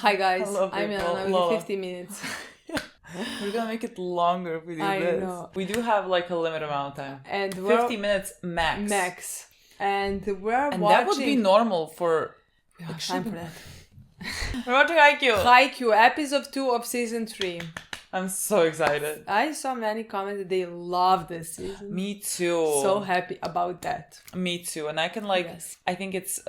Hi guys, Hello, I'm people. Milena with Lola. 50 minutes. We're gonna make it longer if we do I this. know. We do have like a limited amount of time. And 50 minutes max. Max. And we're And watching... that would be normal for... We have time for that. We're watching Haikyuu. Haikyuu, episode 2 of season 3. I'm so excited. I saw many comments that they love this season. Me too. So happy about that. Me too. And I can like... Yes. I think it's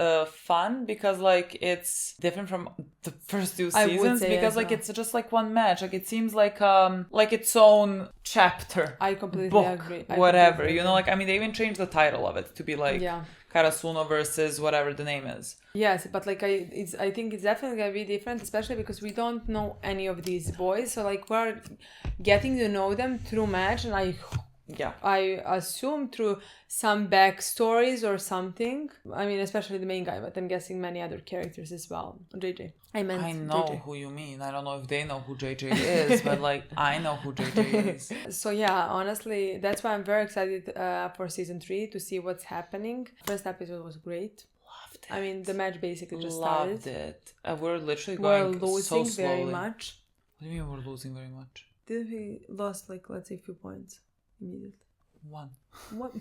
fun because like it's different from the first two I would seasons. say Because as like well. it's just like one match. Like it seems like its own chapter. I completely book, agree. whatever. You know, like I mean they even changed the title of it to be like... Yeah. Karasuno versus whatever the name is. Yes, but like I think it's definitely gonna be different, especially because we don't know any of these boys. So like we're getting to know them through match, and I assume through some backstories or something. I mean, especially the main guy, but I'm guessing many other characters as well. JJ. I know JJ. who you mean. I don't know if they know who JJ is, but like I know who JJ is. So yeah, honestly, that's why I'm very excited for season 3 to see what's happening. First episode was great. Loved it. I mean, the match basically just Loved started. it. We're literally going We're losing so slowly. very much. What do you mean we're losing very much? Did we lost like let's say a few points immediately? One. What?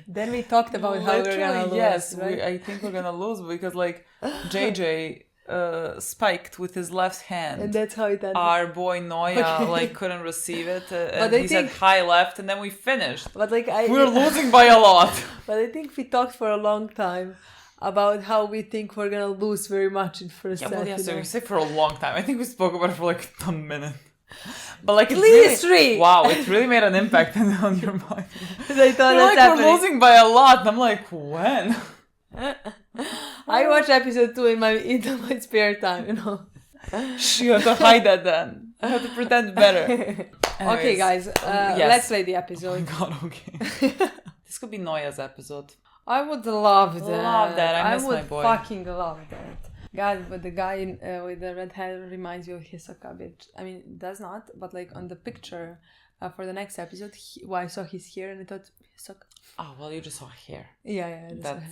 Then we talked about how we're gonna lose. Yes, right? I think we're gonna lose because like JJ spiked with his left hand. And that's how it ended. Our boy Noya Okay. like couldn't receive it, But and I he said think- high left, and then we finished. But like We're losing by a lot. But I think we talked for a long time about how we think we're gonna lose very much in first Yeah, set. well, yeah, you so know? you say for a long time. I think we spoke about it for like a minute. But like, At least really, 3! Wow, it really made an impact on your mind. I thought You're that's like, happening. we're losing by a lot. And I'm like, when? I watch episode 2 in my spare time, you know. You have to hide that then. You have to pretend better. Okay, Anyways, guys, yes. let's play the Oh my episode. god, okay. This could be Noya's episode. I would love that. Love that. I miss would my boy. fucking love that. God, but the guy with the red hair reminds you of Hisoka a bit. I mean, it does not, but like on the picture for the next episode, I saw his hair and I thought, Hisoka. Oh, well, you just saw hair. Yeah,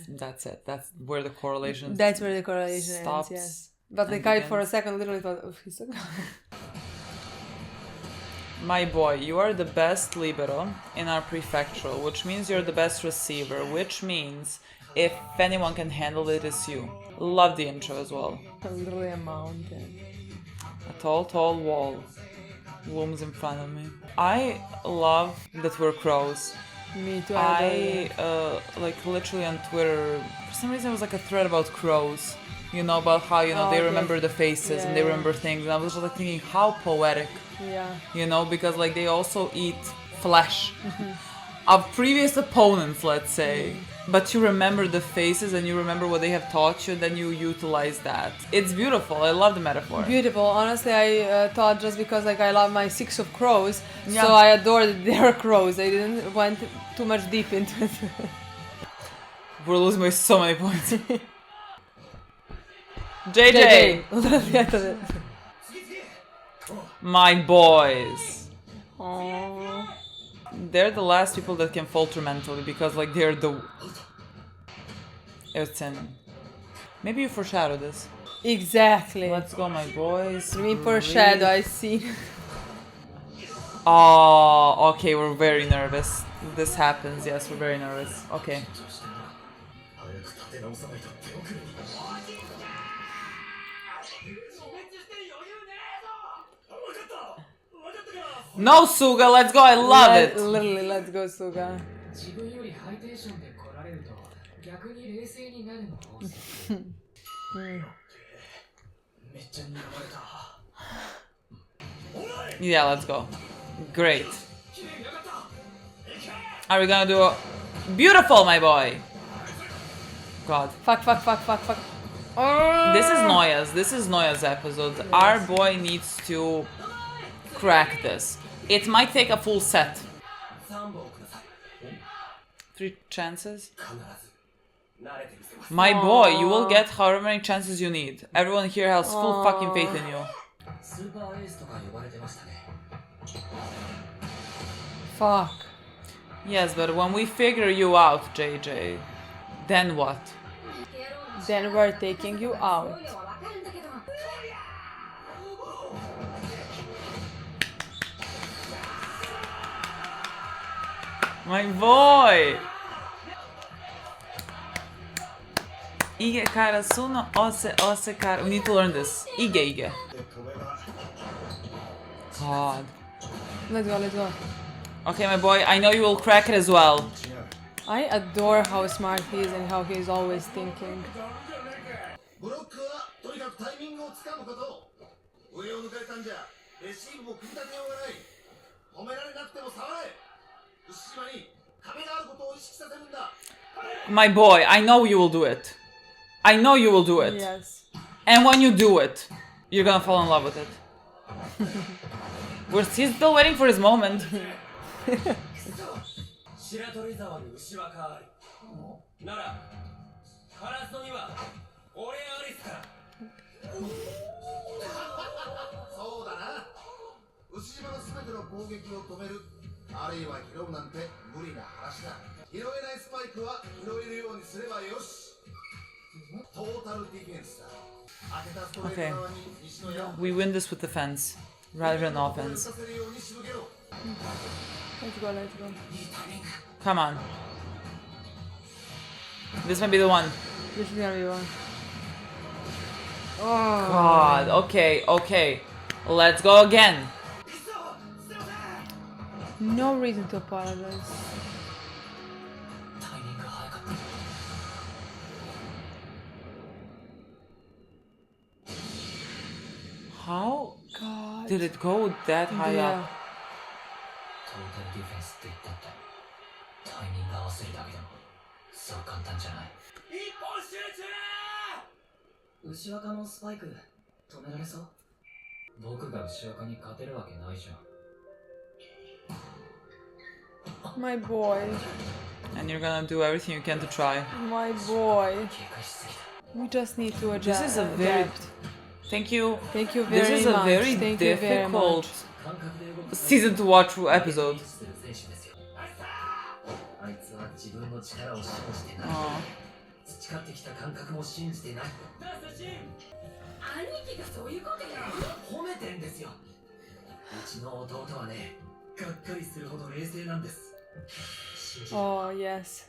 That's it. That's where the correlation that's where the correlation stops. ends, yes. But and like I, for a begins. second, literally thought of Hisoka. My boy, you are the best libero in our prefectural, which means you're the best receiver, which means if anyone can handle it, it's you. Love the intro as well. Literally a mountain. A tall, tall wall looms in front of me. I love that we're crows. Me too. I like literally on Twitter, for some reason it was like a thread about crows. You know, about how, you know, they okay. remember the faces and they Yeah. remember things. And I was just like thinking, how poetic. Yeah. You know, because like they also eat flesh of previous opponents, let's say. But you remember the faces and you remember what they have taught you, then you utilize that. It's beautiful. I love the metaphor. Beautiful. Honestly, I thought just because like I love my 6 of crows, Yeah. so I adored their crows. I didn't went too much deep into it. We're losing by so many points. JJ! My boys. Aww. They're the last people that can falter mentally because like they're the... It's in. Maybe you foreshadow this. Exactly. Let's go, my boys. I mean, foreshadow, I see. Oh, okay, we're very nervous. This happens, yes, we're very nervous. Okay. No, Suga, let's go, I love it! Literally, let's go, Suga. 自分よりハイテンションで来られると逆に冷静になるのかもしれない。めっちゃ似合われた。 Yeah, let's go. Great. Are we gonna do a... Beautiful, my boy! God. Fuck. This is Noya's episode. Our boy needs to crack this. It might take a full set. 3 chances? My boy, you will get however many chances you need. Everyone here has full fucking faith in you. スーパーエースとか呼ばれてましたね。 Fuck. Yes, but when we figure you out, JJ, then what? Then we're taking you out. My boy! Ige kara suno, ose kara. We need to learn this. Ige. God. Let's go. Okay, my boy, I know you will crack it as well. I adore how smart he is and how he is always thinking. My boy, I know you will do it. I know you will do it. Yes. And when you do it, you're gonna fall in love with it. He's still waiting for his moment. Okay. We win this with defense rather than offense. Let's go. Come on. This might be the one. This is gonna be one. Oh. God. Okay. Let's go again. No reason to apologize. How God. did it go that high up? My boy. And you're gonna do everything you can to try. My boy. We just need to adjust. This is a very... Thank you. Thank you very much. This is a very difficult season to watch episode. Oh. Oh, yes.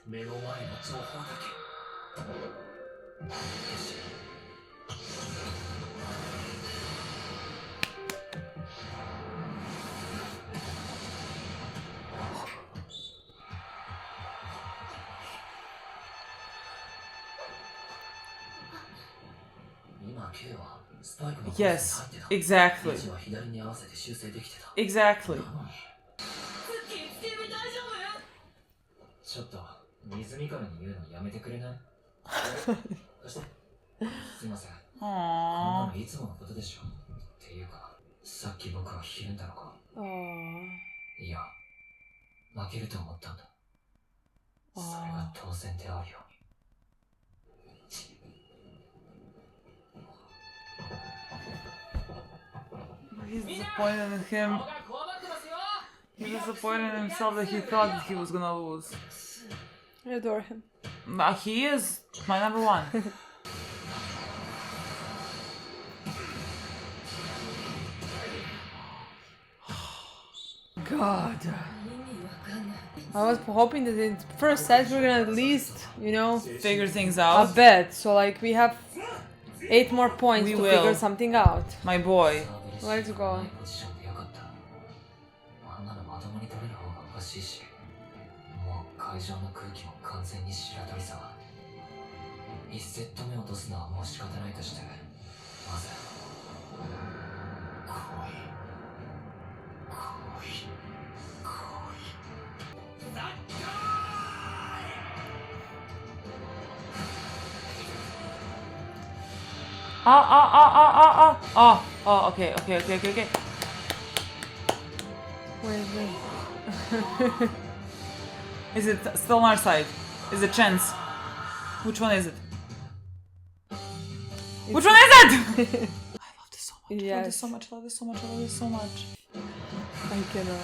Yes, exactly. Exactly. Aww. He's disappointed in him. He's disappointed in himself that he thought that he was gonna lose. I adore him. He is my number one. God. I was hoping that in first set we're gonna at least, Figure things a out. bet. So like we have 8 more points We to will. figure something out. My boy. Let's go. Oh, okay. Where is it? Is it still on our side? Is it chance? Which one is it? Which one is it? I love this so much. Yes. I love this so much. I cannot.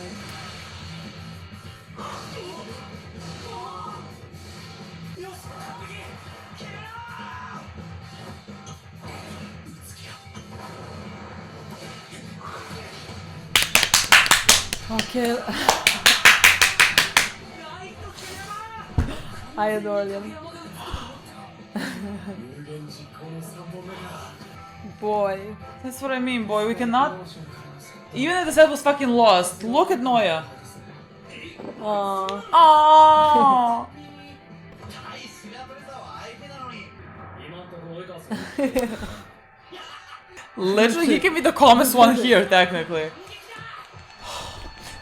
Okay. I adore them. Boy. That's what I mean, boy. We cannot. Even if the set was fucking lost, look at Noya. Aww. Aww. Literally, he can be the calmest one here, technically.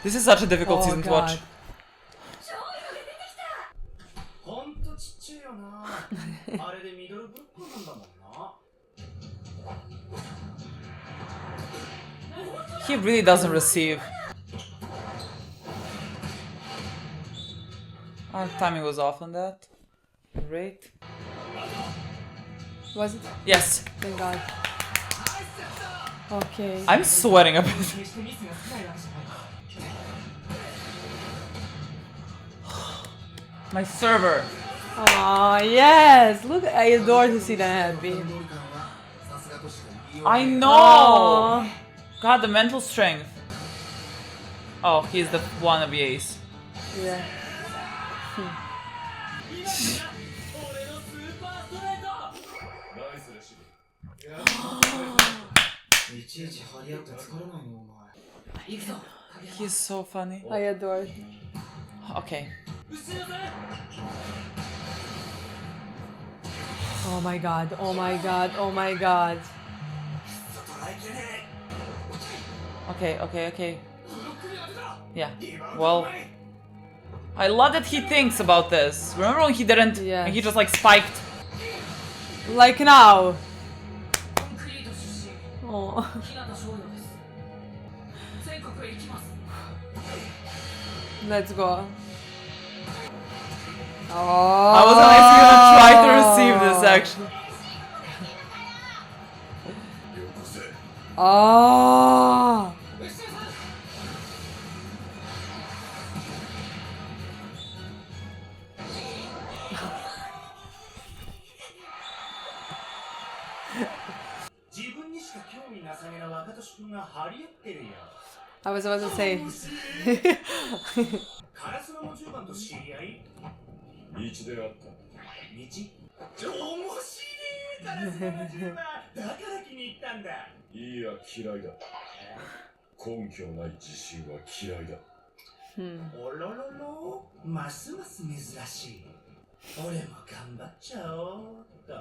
This is such a difficult season to watch. He really doesn't receive. Our timing was off on that. Great. Was it? Yes. Thank God. Okay. I'm sweating a bit. My server. Oh yes! Look, I adore to see them happy. I know. Aw. God, the mental strength. Oh, he's the wannabe ace. Yeah. He's so funny. I adore it. Okay. Oh my God! Oh my God! Oh my God! Okay. Yeah. Well, I love that he thinks about this. Remember when he didn't? Yes. And he just like spiked. Like now. Oh. Let's go. Oh. I wasn't actually gonna try to receive this actually. Oh. I was about to say. カラスの10番と知り合い道であった道面白いカラスの10番だから気に入ったんだいや嫌いだ根拠ない自信は嫌いだおろろろますます珍しい俺も頑張っちゃおうと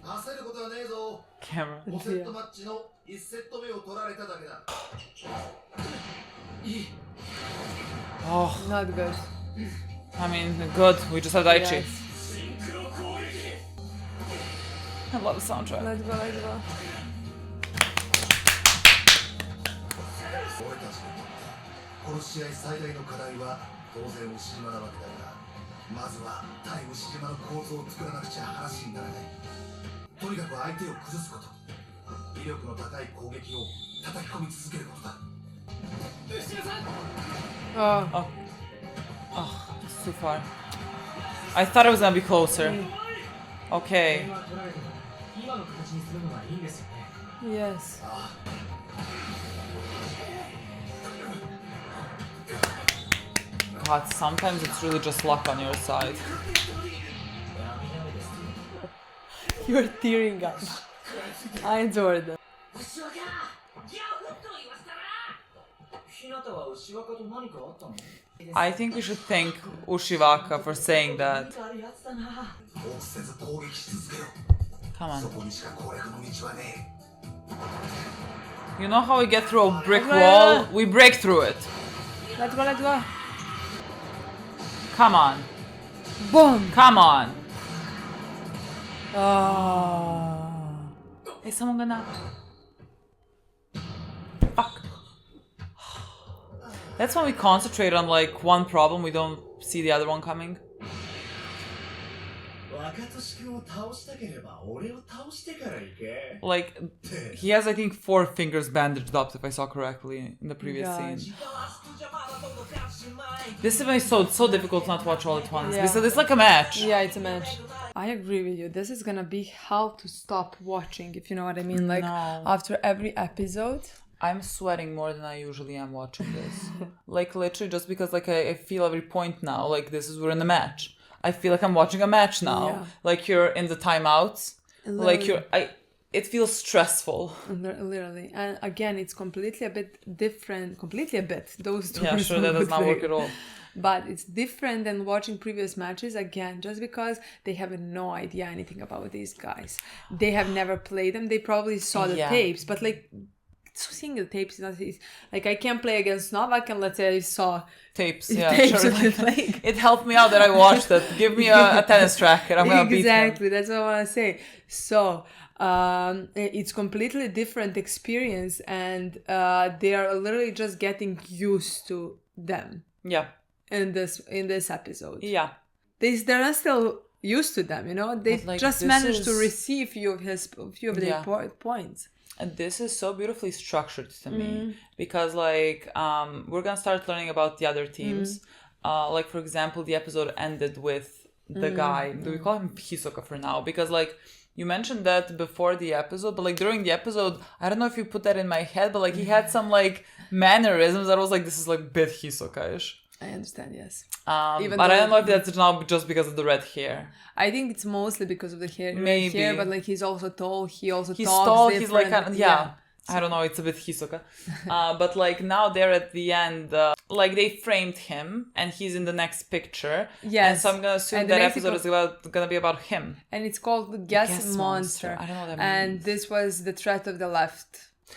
焦ることはねえぞ Camera. 5セットマッチの1セット目を取られただけだ Oh, Not good. I mean, good. We just had Daichi. Yes. I love the soundtrack. Let's go, let's go. 俺たちにとってこの試合最大の課題は当然牛島なわけだがまずは対牛島の構造を作らなくちゃ話にならないとにかく相手を崩すこと威力の高い攻撃を叩き込み続けることだ Oh. Oh, it's too far. I thought it was gonna be closer. Okay. Yes. God, sometimes it's really just luck on your side. You're tearing up. I adore them. I think we should thank Ushivaka for saying that. Come on. You know how we get through a brick wall? We break through it. Let's go, let's go. Come on. Boom. Come on. Oh. Is someone gonna... Fuck. That's when we concentrate on like one problem, we don't see the other one coming. Like, he has I think 4 fingers bandaged up if I saw correctly in the previous scene. This is so difficult to not watch all at once, because it's like a match. Yeah, it's a match. I agree with you. This is gonna be hell to stop watching, if you know what I mean. Like, after every episode. I'm sweating more than I usually am watching this. Like, literally, just because like I feel every point now, like this is we're in the match. I feel like I'm watching a match now. Yeah. Like you're in the timeouts. Like Literally. it feels stressful. Literally. And again, it's completely a bit different. Completely a bit. Those two Yeah, are sure, so that does good not work things. at all. But it's different than watching previous matches, again, just because they have no idea anything about these guys. They have never played them. They probably saw the Yeah. tapes, but like, so seeing the tapes is not easy. Like, I can't play against Novak, and let's say I saw Tapes, yeah, tapes sure. of him playing. It helped me out that I watched it. Give me a tennis racket. I'm gonna beat him. Exactly, that's what I want to say. So it's completely different experience, and they are literally just getting used to them Yeah, in this episode. yeah. They're not still used to them, they But, like, just this managed to is- receive few of their Yeah. points. And this is so beautifully structured to Mm-hmm. me because, like, we're gonna start learning about the other teams. Like, for example, the episode ended with the guy. Do we call him Hisoka for now? Because, like, you mentioned that before the episode, but like during the episode, I don't know if you put that in my head, but like he had some like mannerisms that was like, this is like a bit Hisoka-ish. I understand, yes. But though- I don't know if that's now just because of the red hair. I think it's mostly because of the hair. Maybe. Hair, but like he's also tall. He also He's talks tall, he's like, different. yeah. I don't know, it's a bit Hisoka. But like now they're at the end, like they framed him and he's in the next picture. Yes. And so I'm gonna assume And the that next episode is gonna be about him. And it's called the Guess Guess Monster. Monster. I don't know what that And means. this was the threat of the left.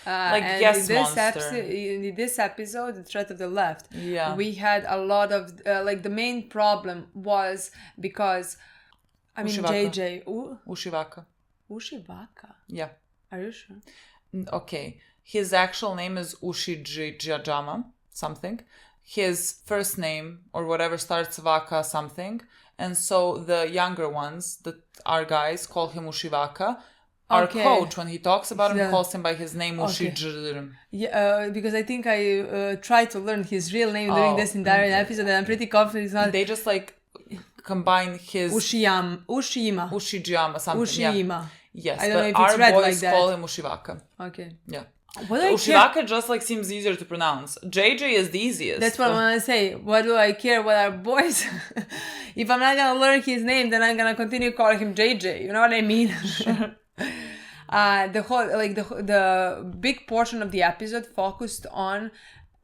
Like and Guess in Monster. In this episode, the threat of the left, Yeah. we had a lot of like the main problem was because I mean Ushivaka. JJ Ushivaka. Ushivaka. Yeah. Are you sure? Okay. His actual name is Ushijima something. His first name or whatever starts Vaka something. And so the younger ones that are guys call him Ushivaka. Our Okay. coach, when he talks about him, Yeah. calls him by his name Okay. Ushijima. Yeah, because I think I tried to learn his real name during Oh. this entire episode, and I'm pretty confident it's not They just like combine his Ushijima. Ushijima something. Yeah. Ushijima. Yes, I don't but know if our it's read boys like that. call him Ushivaka. Okay. Yeah. What do I care? Ushivaka just like seems easier to pronounce. JJ is the easiest. That's what I want to say. What do I care what our boys? If I'm not gonna learn his name, then I'm gonna continue calling him JJ. You know what I mean? The whole the big portion of the episode focused on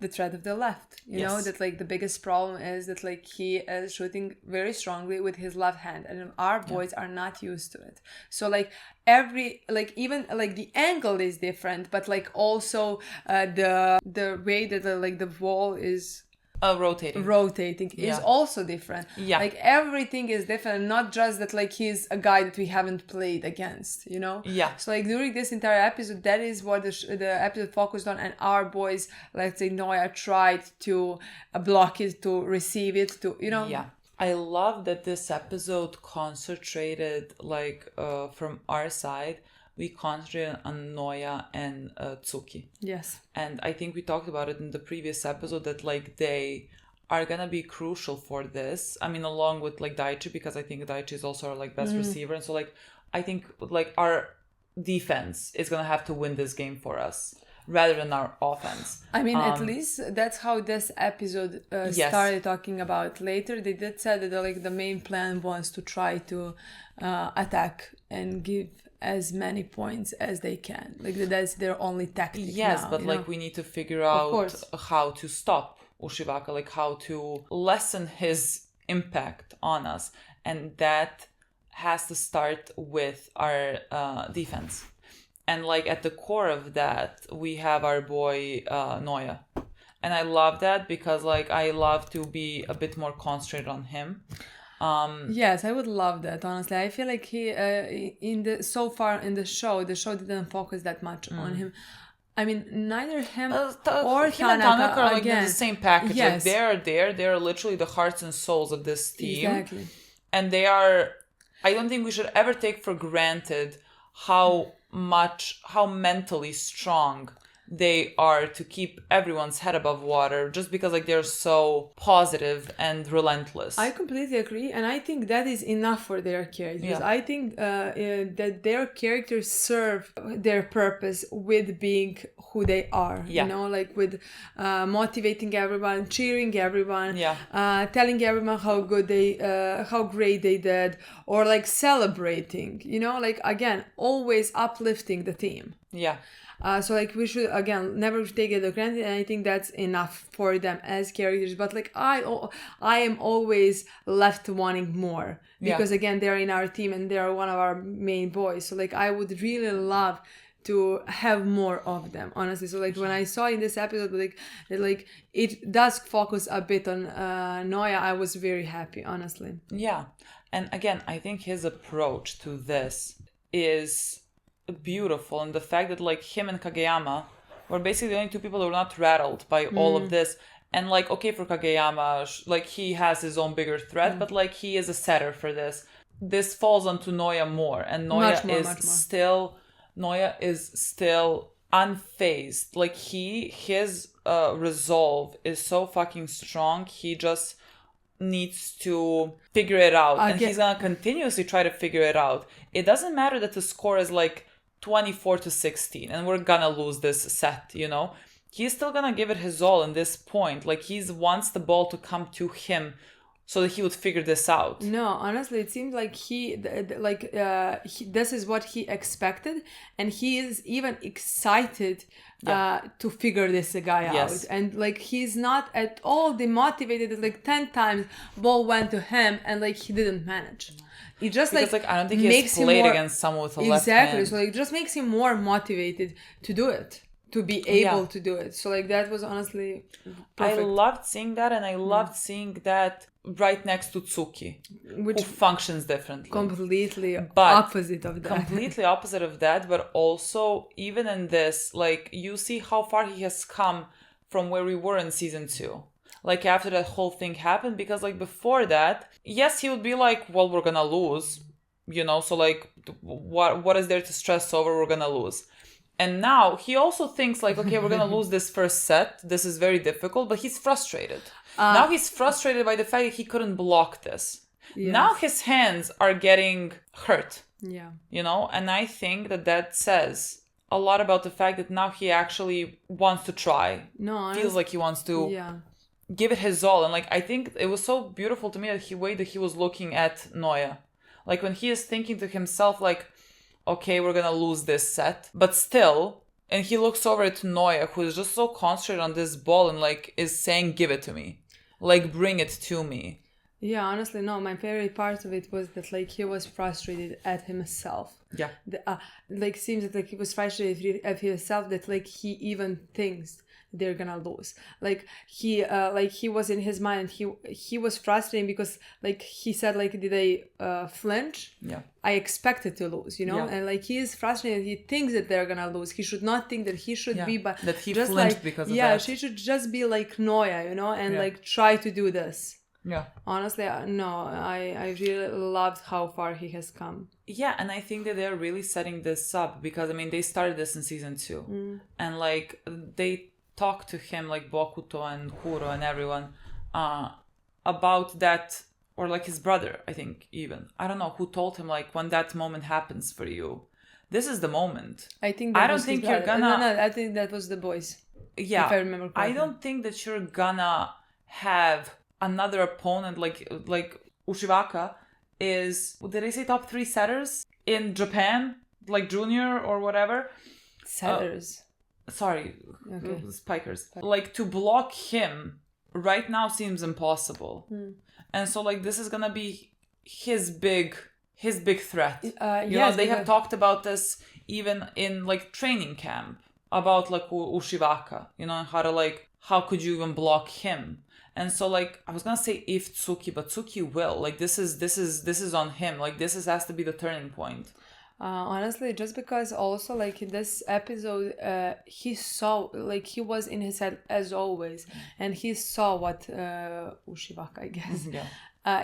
the threat of the left. You know Yes. that like the biggest problem is that like he is shooting very strongly with his left hand, and our boys are not used to it. So like every like even like the angle is different, but like also the way that the wall is rotating. is Yeah. also different. Yeah. Like everything is different, not just that like he's a guy that we haven't played against, you know? Yeah. So like during this entire episode, that is what the episode focused on, and our boys, let's say Noya, tried to block it, to receive it, to, you know? Yeah. I love that this episode concentrated, like, from our side, we concentrated on Noya and Tsuki. Yes. And I think we talked about it in the previous episode that, like, they are gonna be crucial for this. I mean, along with, like, Daichi, because I think Daichi is also our, like, best receiver. And so, like, I think, like, our defense is gonna have to win this game for us rather than our offense. I mean, at least that's how this episode Yes. started talking about. Later, they did say that like the main plan was to try to attack and give as many points as they can. Like that's their only tactic. Yes, now, but you like know? we need to figure out course. how to stop Ushivaka, like how to lessen his impact on us. And that has to start with our defense. And like at the core of that, we have our boy Noya. And I love that because like I love to be a bit more concentrated on him. Yes, I would love that. Honestly, I feel like he so far in the show didn't focus that much on him. I mean, neither him or him and Tanaka are like again. in the same package. Yes. Like they're literally the hearts and souls of this team. Exactly. And they are, I don't think we should ever take for granted how mentally strong they are to keep everyone's head above water, just because like they're so positive and relentless. I completely agree, and I think that is enough for their characters. Yeah. I think that their characters serve their purpose with being who they are. Yeah. You know, like with motivating everyone, cheering everyone, telling everyone how good how great they did, or like celebrating. You know, like again, always uplifting the team. Yeah. So like we should again never take it for granted, and I think that's enough for them as characters. But like I am always left wanting more, because again they're in our team and they're one of our main boys. So like I would really love to have more of them, honestly. So like when I saw in this episode like it does focus a bit on Noya, I was very happy, honestly. Yeah. And again, I think his approach to this is beautiful, and the fact that like him and Kageyama were basically the only two people who were not rattled by all of this. And like, okay, for Kageyama, like he has his own bigger threat, but like he is a setter for this. This falls onto Noya more, and Noya is still unfazed. Like his resolve is so fucking strong. He just needs to figure it out, and he's gonna continuously try to figure it out. It doesn't matter that the score is like 24-16 and we're gonna lose this set, you know. He's still gonna give it his all in this point. Like he wants the ball to come to him so that he would figure this out. No, honestly, it seems like this is what he expected, and he is even excited to figure this guy out. And like he's not at all demotivated. Like 10 times ball went to him and like he didn't manage. It just because, like I don't think he has played against someone with a left hand. Exactly. So like it just makes him more motivated to do it, to be able to do it. So like that was honestly perfect. I loved seeing that, and I loved seeing that right next to Tsuki, who functions differently. Completely opposite of that. Completely opposite of that, but also even in this, like you see how far he has come from where we were in season 2. Like after that whole thing happened, because like before that, yes, he would be like, well, we're gonna lose, you know, so like what is there to stress over? We're gonna lose. And now he also thinks like, okay, we're gonna lose this first set, this is very difficult, but he's frustrated. Now he's frustrated by the fact that he couldn't block this. Now his hands are getting hurt, you know, and I think that says a lot about the fact that now he actually wants to try. Feels like he wants to give it his all. And like I think it was so beautiful to me that the way that he was looking at Noya, like when he is thinking to himself like, okay, we're gonna lose this set, but still, and he looks over at Noya, who is just so concentrated on this ball and like is saying, give it to me, like bring it to me. Yeah, honestly, no, my favorite part of it was that like he was frustrated at himself. Like seems that like he was frustrated at himself, that like he even thinks they're gonna lose. Like he was in his mind, he was frustrated because like he said like, did they flinch? I expected to lose, you know. And like he is frustrated, he thinks that they're gonna lose. He should not think that he should be, but that he just flinched like, because of that. She should just be like Noya, you know, and like try to do this. Honestly, no, I really loved how far he has come. And I think that they're really setting this up, because I mean they started this in season 2 and like they talked to him, like Bokuto and Kuro and everyone, about that, or like his brother, I think even, I don't know who told him like, when that moment happens for you, this is the moment. I think that I think that was the boys. If I remember correctly. I don't think that you're gonna have another opponent like Ushijima is, did I say top 3 setters in Japan, like junior or whatever? Setters. Spikers. Like to block him right now seems impossible. And so like this is gonna be his big threat. You know, they have talked about this even in like training camp about like Ushijima, you know, how could you even block him? And so like I was gonna say if Tsuki, but Tsuki will, like this is on him. Like this has to be the turning point. Honestly, just because also like in this episode, he saw, like he was in his head as always, and he saw what Ushijima, I guess,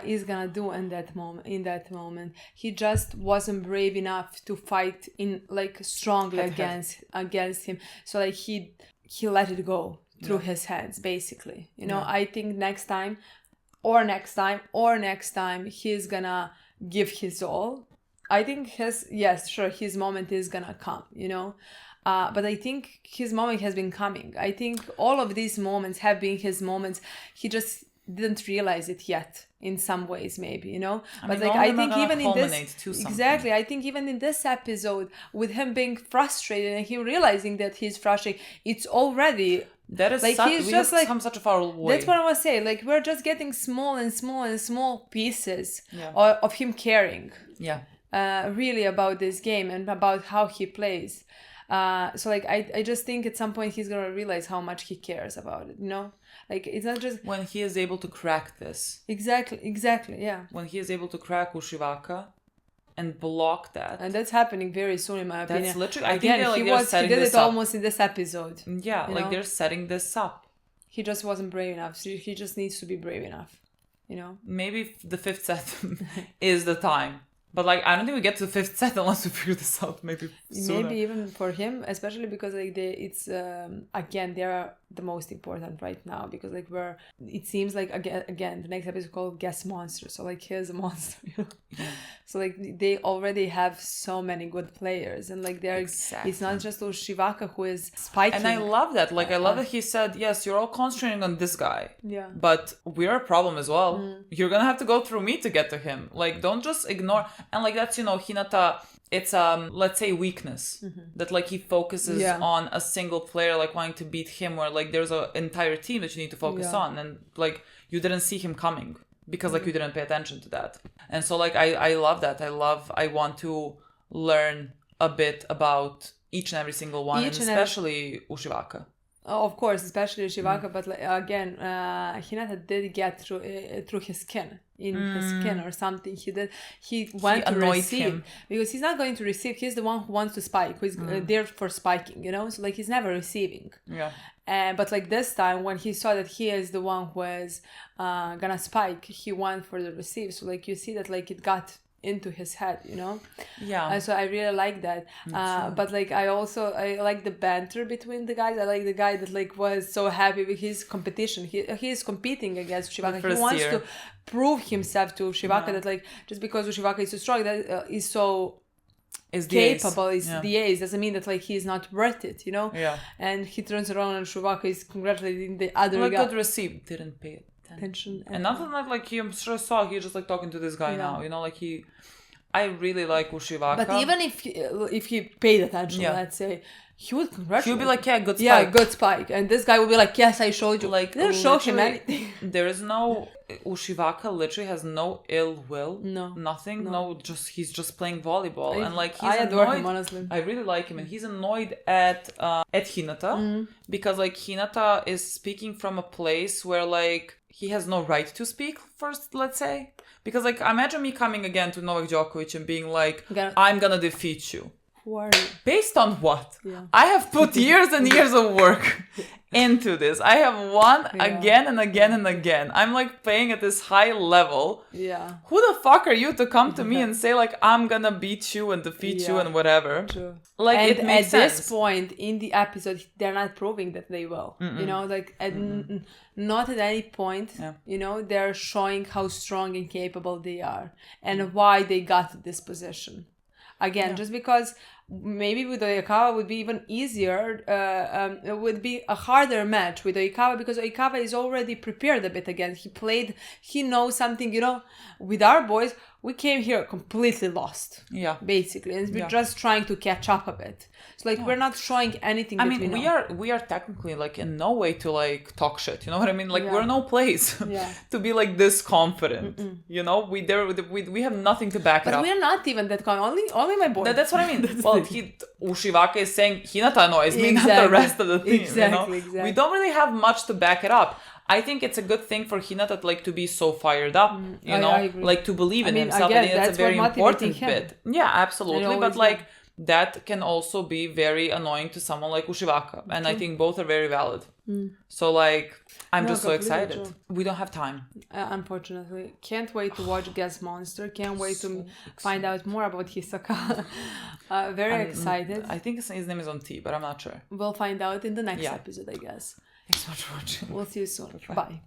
is gonna do in that moment. He just wasn't brave enough to fight in like strongly against him. So like he let it go through his hands, basically. You know, I think next time, he's gonna give his all. I think his moment is gonna come, you know. But I think his moment has been coming. I think all of these moments have been his moments. He just didn't realize it yet in some ways, maybe, you know. But like I think even in this, exactly, I think even in this episode, with him being frustrated and him realizing that he's frustrated, it's already that is like he's just like come such a far way. That's what I was saying. Like we're just getting small pieces of him caring. Yeah. Really about this game and about how he plays. So like I just think at some point he's gonna realize how much he cares about it, you know? Like it's not just when he is able to crack this. Exactly, yeah. When he is able to crack Ushijima and block that. And that's happening very soon in my opinion. That's literally I think he did it almost in this episode. Yeah, like they're setting this up. He just wasn't brave enough. So he just needs to be brave enough, you know? Maybe the 5th set is the time. But like I don't think we get to the 5th set unless we figure this out. Maybe sooner. Maybe even for him, especially because like it's again they are the most important right now, because like it seems like again the next episode is called Guest Monster, so like here's a monster, you know? So like they already have so many good players, and like they're it's not just Ushijima who is spiking. And I love that. Like I love that he said, yes, you're all concentrating on this guy. Yeah. But we're a problem as well. You're gonna have to go through me to get to him. Like don't just ignore. And like that's, you know, Hinata, it's let's say weakness that like he focuses on a single player, like wanting to beat him, where like there's an entire team that you need to focus on, and like you didn't see him coming because like you didn't pay attention to that. And so like I love that. I want to learn a bit about each and every single one, and especially Ushijima. Oh, of course, especially Ushijima, but like, again, Hinata did get through his skin, his skin or something. He went to receive him. Because he's not going to receive. He's the one who wants to spike, who's there for spiking, you know. So like he's never receiving. Yeah. But like this time, when he saw that he is the one who is gonna spike, he went for the receive. So like you see that like it got into his head, you know. So I really like that. But like I like the banter between the guys. I like the guy that like was so happy with his competition. He is competing against Ushijima. He wants to prove himself to Ushijima that like just because Ushijima is so strong, that is so capable, is the ace, doesn't mean that like he's not worth it, you know. And he turns around and Ushijima is congratulating the other guy. Good receive, didn't pay it attention. And nothing like he, I'm sure saw he just like talking to this guy now, you know, like I really like Ushijima. But even if he paid attention, let's say, he would congratulate. He would be like, good spike. Yeah, good spike. And this guy would be like, yes, I showed you. Like, didn't show him anything. There is no, Ushijima literally has no ill will. No. Nothing. No, he's just playing volleyball. And like, I adore him, honestly. I really like him. And he's annoyed at Hinata because like Hinata is speaking from a place where like he has no right to speak first, let's say. Because, like, imagine me coming again to Novak Djokovic and being like, I'm gonna defeat you. Who are you? Based on what? I have put years and years of work into this. I have won again and again and again. I'm, like, playing at this high level. Yeah. Who the fuck are you to come to me and say, like, I'm gonna beat you and defeat you and whatever? True. Like, and it makes sense. At this point in the episode, they're not proving that they will. You know, like, not at any point, you know, they're showing how strong and capable they are and why they got to this position. Again, just because maybe with Oikawa would be even easier, it would be a harder match with Oikawa because Oikawa is already prepared a bit again. He knows something, you know. With our boys, we came here completely lost. Yeah. Basically. And we're just trying to catch up a bit. So like we're not showing anything that we know. we are technically like in no way to like talk shit. You know what I mean? Like we're no place to be like this confident. You know, we have nothing to back it up. But we're not even that confident. Only my boy. That's what I mean. Well, Ushijima is saying Hinata annoys me, not the rest of the team. Exactly. We don't really have much to back it up. I think it's a good thing for Hinata like to be so fired up, you know, I agree. like to believe in himself. Again, I think that's a that's very what motivated important him. bit. Yeah, absolutely. always But like that can also be very annoying to someone like Ushiwaka, and I think both are very valid. So like, I'm No, just so completely excited. true. We don't have time. Unfortunately, can't wait to watch Guest Monster. Can't wait to find out more about Hisaka. Very excited. I think his name is on T, but I'm not sure. We'll find out in the next Yeah. episode, I guess. Thanks so much for watching. We'll see you soon. Bye.